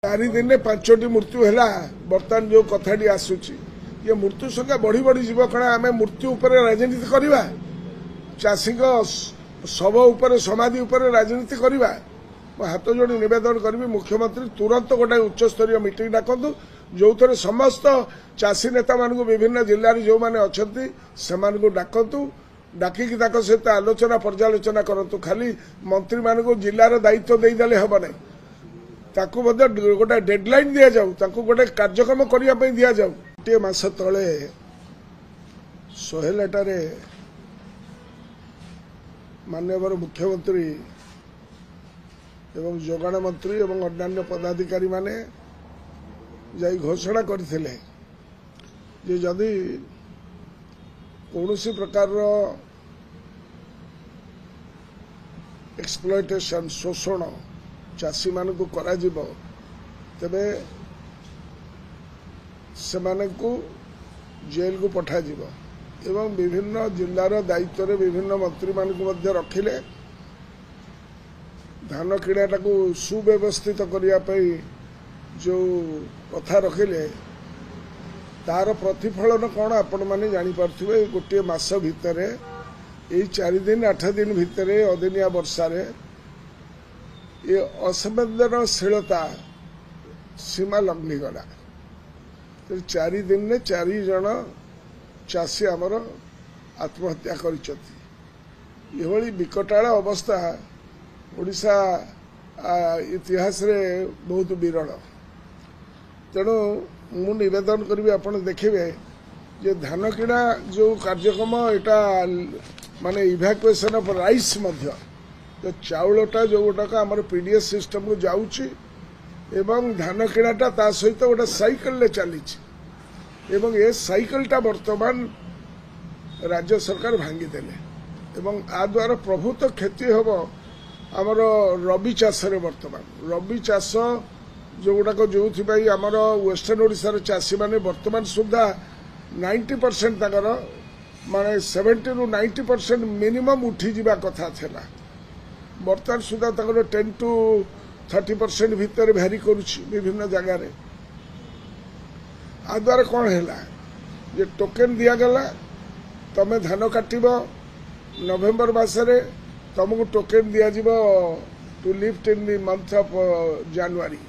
चारि दिन में 5टी मृत्यु है बर्तमान जो कथाटी आसूची ये मृत्यु संख्या बढ़ी बढ़ी जीव कण आम मृत्यु उपर राजनीति करवा चाषी शव उपर समाधि उपर राजनीति करवा हाथ जोड़ी नवेदन करी मुख्यमंत्री तुरंत गोटे उच्च स्तरीय मीटिंग डाकतु जो थे समस्त चाषी नेता मान विभिन्न जिले जो मैंने अच्छा डाकतु डाकिकी सहित आलोचना पर्यालोचना करूँ खाली मंत्री मान जिलार दायित्व देदेले हम ना ताकू गोटे डेडलाइन दि जाऊ ताकू गोटे कार्यक्रम करने दि जाऊ गोटे मास तले सोहेलटारे माननीय मुख्यमंत्री एवं जोगाण मंत्री एवं अन्य पदाधिकारी माने जाई घोषणा करथिले जे जदि कौनसी प्रकार एक्सप्लॉयटेशन शोषण चाषी मान को करा जिवो तबे सेमाने को जेल को पठा जिवो एवं विभिन्न जिलार दायित्व रे विभिन्न मंत्री मान को मध्य रखिले धान किणाटा को सुव्यवस्थित करने जो कथा रखिले तार प्रतिफलन कौन आपण मैंने जापारे गोटे मास भितर यही 4 दिन 8 दिन भितर अदिनिया वर्षार ये असंवेदनशीलता सीमा लंघीगला 4 दिन में 4 जन चाषी आमर आत्महत्या कर विकटाल अवस्था ओडिशा इतिहास रे बहुत विरल तेणु मु निवेदन करी आप देखिए जे धान किणा जो कार्यक्रम यहाँ माने इवाकुएसन ऑफ राइस मध्य जो चाउलटा जो गोटाक आम पीडीएस सिस्टम को जाऊँगी एवं धान किणाटा ता सहित गोटे साइकल चली ये साइकलटा वर्तमान राज्य सरकार भांगीदेले एवं आ द्वारा प्रभुत क्षति हम आमर रबी चाष वर्तमान रबी चाष जो गुड़ाक जो आमर वेस्टर्न ओडिशा चाषी मैंने वर्तमान सुधा 90% तक माने 70 ରୁ 90% मिनिमम उठी जीवा कथा थेला वर्तमान सुधा तक 10 to 30% भितर भैरी करुछि विभिन्न जगार आ द्वारा कौन है जे टोकेन दिया गला तमे धान काटिब नवेम्बर मासरे तुमको टोकेन दिया to lift in the month of जनवरी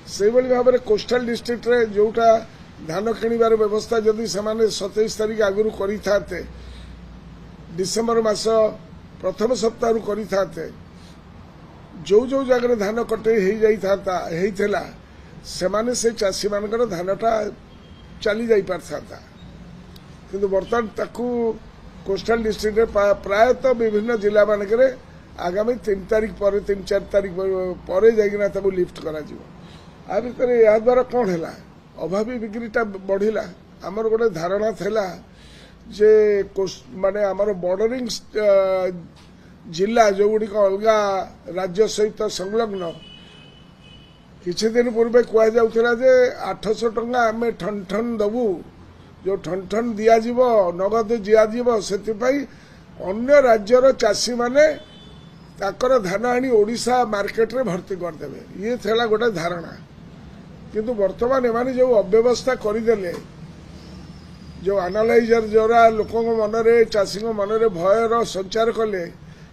से भाव में कोस्टल डिस्ट्रिक्ट रे जोटा धान किणवार व्यवस्था जदि से 27 तारीख आगु करते डिसेम्बर मास प्रथम सप्ताह करते जो जो जगह धान कटे होता से चाषी मान धानटा चली जा पारता किंतु बर्तमान ताकू कोस्टल डिस्ट्रिक्ट प्रायतः विभिन्न जिला मानक आगामी 3 तारीख पर 3-4 तारीख पर जाइना लिफ्ट करा आ भर या द्वारा कौन है अभावी बिक्रीटा बढ़ला आमर गोटे धारणा थेला जे माने आमर बॉर्डरिंग जिला जो गुड़ी अलगा राज्य सहित संलग्न किछि दिन पूर्वे कह जाउथला जे 800 टंका आमे ठन ठन दबू जो ठन ठन दिया जीवो नगद दिया जीवो सेतिपई अन्य राज्यर चाषी माने ताकर धान आनी ओडिशा मार्केट रे भर्ती कर देबे ये थेला गोटे धारणा किंतु वर्तमान एमाने जो अव्यवस्था करदेले जो एनालाइजर जरा लोकों मनरे चाषी मनरे भयर संचार कले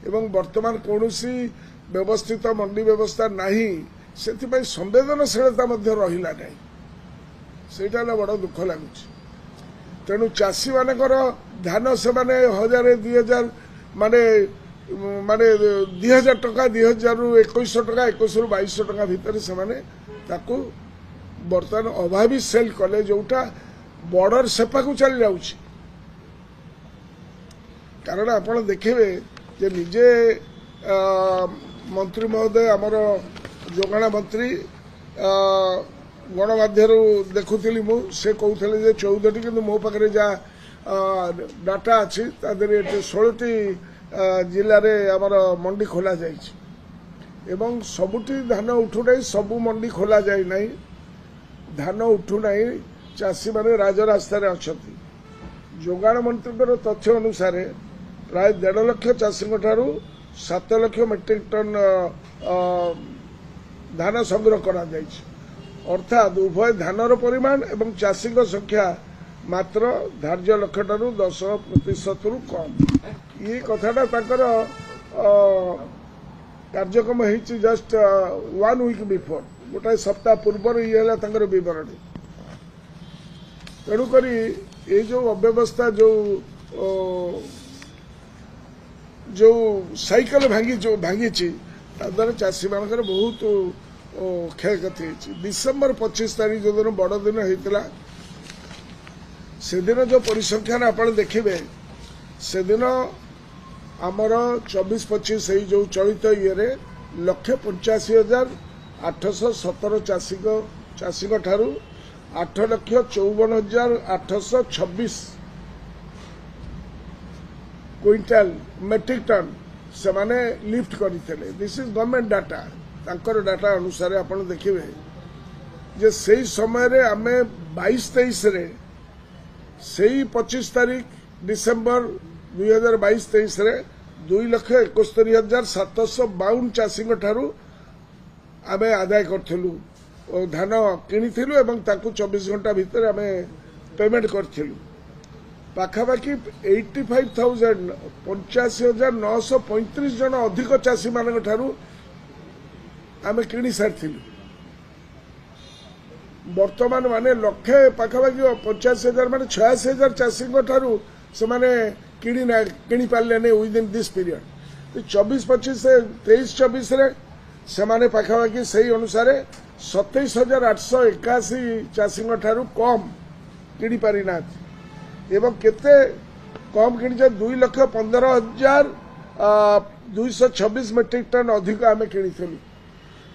एवं वर्तमान कौनसी व्यवस्थित मंडी व्यवस्था नहीं सेतिपई संवेदनशीलता मध्य रहिला नहीं सेटा बड़ दुख लगुच तेणु चाषी मानकर धान से माने 1000-2000 माने माने 2000 टका 2000 ରୁ 2100 टका 2100 ରୁ 2200 टका भितर से माने ताकू बर्तमान अभावी सेल कले जोटा बॉर्डर सेपा को चली जाउछि कारण आपण देखिबे जे निजे मंत्री महोदय आमर जोगाण मंत्री गणमाध्यम देखुली से कहते 14टी कि मो पाखे जहाँ डाटा अच्छी 16टी जिले आमर मंडी खोल जाइए सबुठी धान उठुना सबू मंडी खोल जाए ना धान उठुना चाषी मैंने राजरास्तार अच्छा जोगाण मंत्री तथ्य अनुसार प्राय 1.5 लाख चाषी 7 लाख मेट्रिक टन धान संग्रह करा जायछि अर्थात उभय धानर परिमाण एवं चाषी संख्या मात्र धार्य लक्ष्य ठारू 10% रु कम ये कथाटा ताकर कार्यक्रम होइछि जस्ट 1 वीक बिफोर गोटाए सप्ताह पूर्व ये है तांकर विवरणी तेणुक ये जो अव्यवस्था जो साइकिल भांगी द्वारा चाषी मान बहुत क्षय क्षति होती डिसेम्बर 25 तारीख जो दिन बड़ दिन होता से दिन जो परिसंख्यान आप देखिए से दिन आमर 24-25 जो चलित ये 1,85,817 चाषी ठारू 8,54,826 क्विंटाल मेट्रिक टन से माने लिफ्ट करते दिस इज गवर्नमेंट डाटा तांकर डाटा अनुसार आप देखिए जे सही समय आमे 22-23 रे सही 25 तारीख डिसेम्बर 2022-23 रे 2,71,752 चाषी ठारू आमे आदाय करथिलु धान किनिथिलु एवं ताकु 24 घंटा भितर आमे पेमेंट करथिलु पाखापाखि 85,935 जन अधिक चाषी मान ठारू आमे किनि सारथिलु वर्तमान माने लक्षे पाखापाखि 85,000 माने 86,000 चाषी ठारू से माने किनि पारले ने विदिन दिस पीरियड 24-25 23-24 रे से माने पाखापाखि सही अनुसार 27,881 चाषी ठारू कम किनि पारि ना एवं केते कम किनि 2,15,226 मेट्रिक टन अधिक आमे किनिथिलु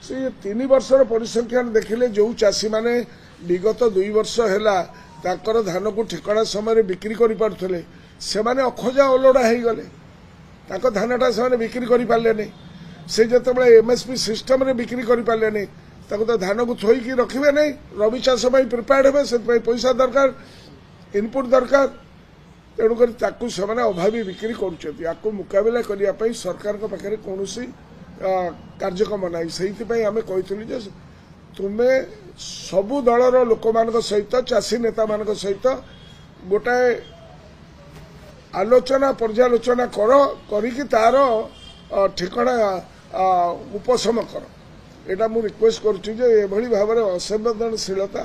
से 3 वर्षर परिसंख्यान देखिले जो चाषी माने विगत 2 वर्ष हैला ताकर धान को ठिकाना समय बिक्री करि पारथले से माने अखोजा ओलोडा हे गले ताको धानटा से माने बिक्री करि पारले नै से जतबे एमएसपी सिस्टम रे बिक्री करि पारले नै ताको तो धान को थोई की रखिबे नै रबी चाष पई प्रिपेयर्ड हेबे से पैसा दरकार इनपुट दरकार तेणुक से अभावी बिक्री कर मुकाबला करने सरकार पाखे कौन कार्यक्रम ना से आम कही तुम्हें सबु दलर लोक मान सहित चाषी नेता मान सहित गोटाए आलोचना पर्यालोचना करी तार ठिकाना उपशम कर एटा मु रिक्वेस्ट करुच्ची भाव में असंवेदनशीलता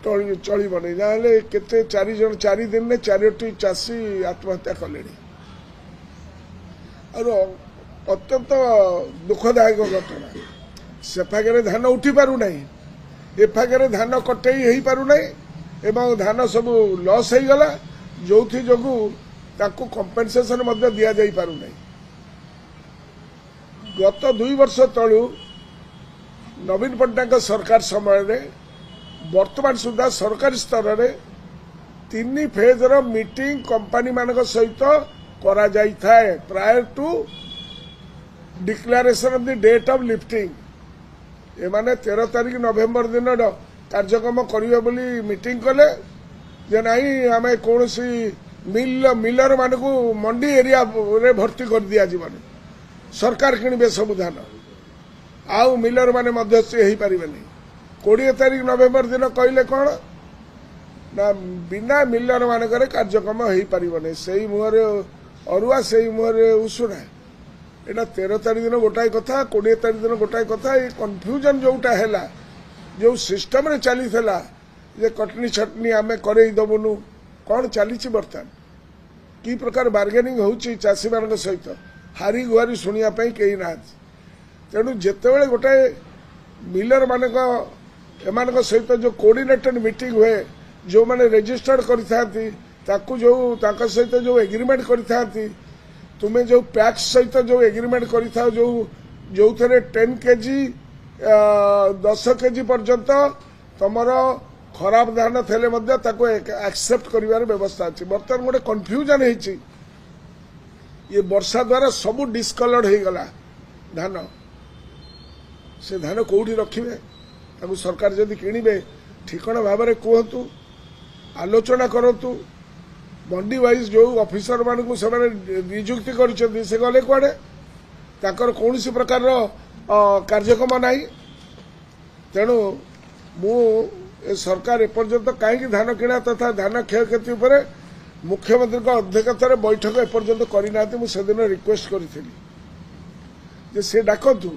चलिब नहीं ना केते 4 दिन में 4टी चाषी आत्महत्या कले अत्यंत दुखदायक घटना से फागे धान उठी पारु नहीं ए फागे धान कटई हो पारु नहीं एवं धान सब लॉस हो गला जो जोगु ताकू कंपेनसेशन मध्य दिया जाई पारु नहीं गत 2 वर्ष तलू नवीन पट्टनायक सरकार समय वर्तमान सुधा सरकारी स्तर में 3 फेज मीटिंग कंपनी मान सहित करा जाई थाए prior to declaration of the date of lifting एमाने 13 तारीख नवेम्बर दिन कार्यक्रम करिवे बोली मीटिंग कले जे नहीं आम कौन मिलर मान को मंडी एरिया रे भर्ती कर दिया जीवन सरकार किणवे सब धान आउ मिलर माने मध्यस्थी हो पारे 20 तारीख नवेम्बर दिन कहले कौन ना बिना मिलर मानक कार्यक्रम हो पारे से मुहर अरुआ से मुहर उषुना यहाँ 13 तारीख दिन गोटाए कथा 20 तारीख दिन गोटाए कथा ये कन्फ्यूजन जोटा है जो सिस्टम रे चली थला जे कटनी छटनी आमे करे दबुनु कौन चली बर्तमान कि प्रकार बार्गेनिंग होची चाषी मान सहित हारी गुहारी शुणा कई ना तेणु जितेबाला गोटाए मिलर मानक एमान सहित जो कोऑर्डिनेटेड मीटिंग हुए जो माने रजिस्टर्ड करथांती ताकू जो ताका सहित जो एग्रीमेंट करथांती तुम्हें जो पैक्स सहित जो एग्रीमेंट करथाओ जो थे 10 केजी 10 केजी पर्यंत तुमर खराब धान थे एक्सेप्ट करिवार व्यवस्था अच्छी बर्तमान गोटे कन्फ्यूजन होती ये वर्षा द्वारा सब डिस्कलर्ड हो गला धान से धान कौटी रखिए सरकार जदि किणवे ठिकना भाव में कहतु आलोचना करतु मंडी वाइज जो ऑफिसर मान को नियुक्ति कर गले कौड़े कौन प्रकार कार्यक्रम ना तेणु मु सरकार एपर्यंत कहीं धान किणा तथा धान क्षयक्षति उपर मुख्यमंत्री अध्यक्षतार बैठक एपर्यंत करना से दिन रिक्वेस्ट करी से डाकतु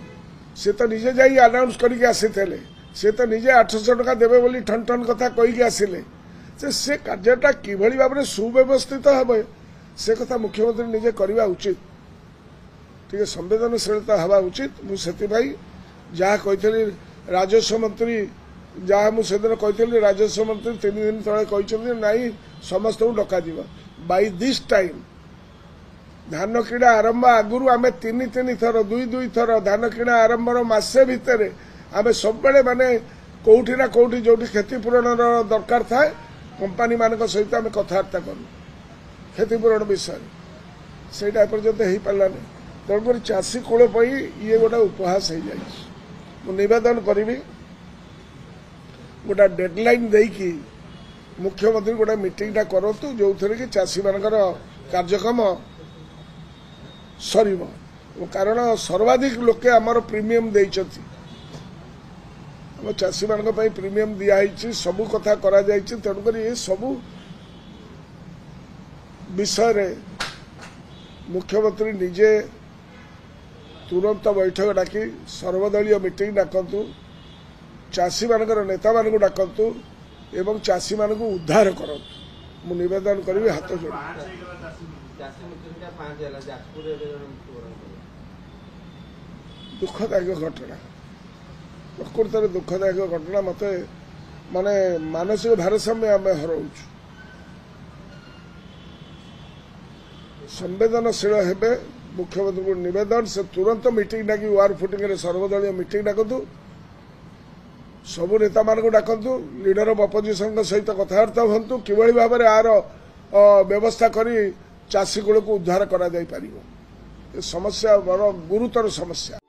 से तो निजे जाई अनाउंस करके आसीते से तो निजे 800 टका देवे बोली ठन ठन कथा कहीकि आसिले से कार्यटा किभली भाव में सुव्यवस्थित हे से कथा मुख्यमंत्री निजे करवा उचित ठीक है संवेदनशीलता हवा उचित मुझे जहाँ कही राजस्व मंत्री जहाँ मुझे कही राजस्व मंत्री 3 दिन तले कहते नाई समस्त डक बाय दिस टाइम धान किणा आरंभ आगुरी आम 3 थर 2 थर धान किणा आरंभ मसे भितर आम सब बड़े माने कौटी ना कौटी जो क्षतिपूरण दरकार थाए कंपानी मान सहित आम कथबार्ता करूँ क्षतिपूरण विषय से एपर्यंत हो पारा नहीं तेणुक चाषी कूल ये गोटे उपहास हो जाए नवेदन करी गोटे डेडलाइन देकी मुख्यमंत्री गोटे मीटिंगटा करूँ जो थे कि चाषी मानकर कार्यक्रम सर कारण सर्वाधिक लोके आमर प्रीमियम देइछथि आम चाषी मान प्रीमियम दिखाई सबू कथा करा जाइछि तेणुकर ये सबू विषय मुख्यमंत्री निजे तुरंत बैठक डाकी सर्वदलीय मीटिंग डाकतु चाषी मानकर नेता मान डाकतु एवं चाषी मान उद्धार करतु मु निवेदन करी हाथ जोड़ दुखदायक घटना प्रकृत दुखदायक घटना मत माने मानसिक भारसाम्य आम हराऊँ संवेदनशील हेबे मुख्यमंत्री को निवेदन से तुरंत मीटिंग डाकी वार फुटिंग सर्वदलीय मीटिंग डाकतु सबू नेता मान डाकतु लीडर ऑफ अपोजिशन सहित कथबार्ता हूँ किभली भाव में आर व्यवस्था करी चाषी कूल को उद्धार करा जाई पारिबो। समस्या बड़ गुरुतर समस्या।